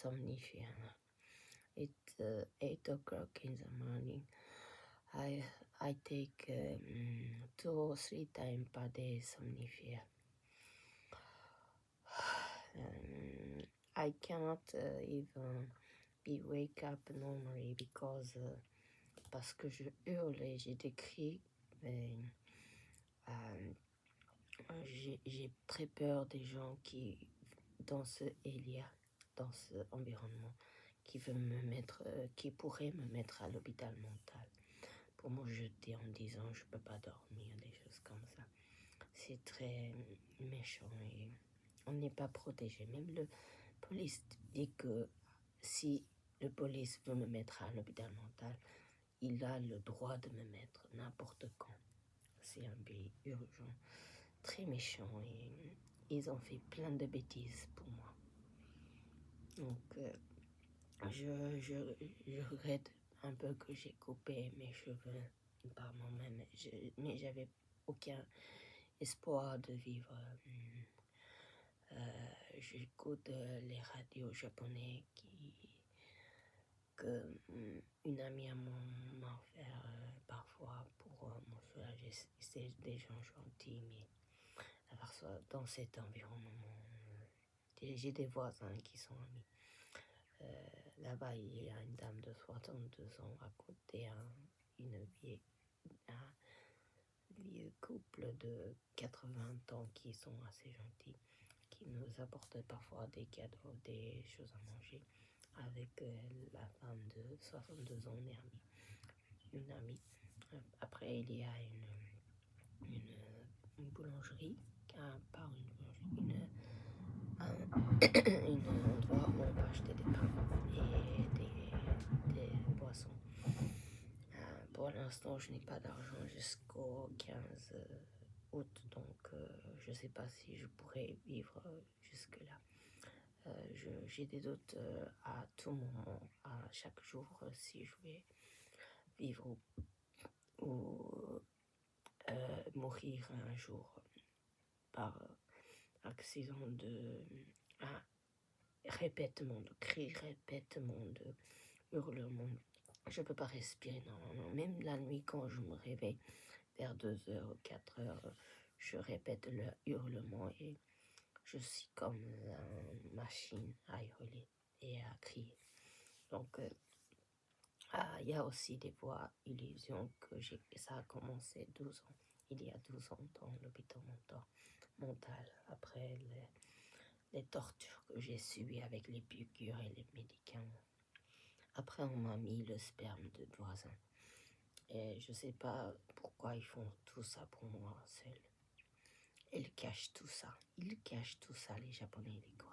somnifera. It's 8 o'clock in the morning. I take 2 or 3 times per day somnifera. I cannot even be wake up normally because parce que je hurle et j'ai des cris. J'ai très peur des gens qui, dans ce area, dans ce environnement, qui veulent me mettre, qui pourraient me mettre à l'hôpital mental pour me jeter en disant je peux pas dormir, des choses comme ça. C'est très méchant et on n'est pas protégé. Même le police dit que si le police veut me mettre à l'hôpital mental, il a le droit de me mettre n'importe quand. C'est un pays urgent, très méchant et ils ont fait plein de bêtises pour moi. Donc je regrette un peu que j'ai coupé mes cheveux par moi-même, mais j'avais aucun espoir de vivre. J'écoute les radios japonais que une amie à moi m'a offert parfois pour me soulager. C'est des gens gentils, mais dans cet environnement, j'ai des voisins qui sont amis. Là-bas, il y a une dame de 62 ans à côté, un vieux couple de 80 ans qui sont assez gentils, qui nous apportent parfois des cadeaux, des choses à manger, avec la femme de 62 ans, une amie. Après, il y a une boulangerie, pas une boulangerie, une endroit où on peut acheter des pains et des boissons. Pour l'instant, je n'ai pas d'argent jusqu'au 15 août, donc je ne sais pas si je pourrais vivre jusque-là. J'ai des doutes à tout moment, à chaque jour, si je vais vivre ou mourir un jour par accident de répètement de cris, répètement de hurlements. Je ne peux pas respirer normalement. Même la nuit, quand je me réveille vers 2h ou 4h, je répète le hurlement et je suis comme une machine à hurler et à crier. Donc, il y a aussi des voix illusions que ça a commencé 12 ans. Il y a 12 ans dans l'hôpital mental, après les tortures que j'ai subies avec les piqûres et les médicaments. Après, on m'a mis le sperme de voisin. Et je sais pas pourquoi ils font tout ça pour moi seul. Ils cachent tout ça. Ils cachent tout ça, les Japonais et les Coréens.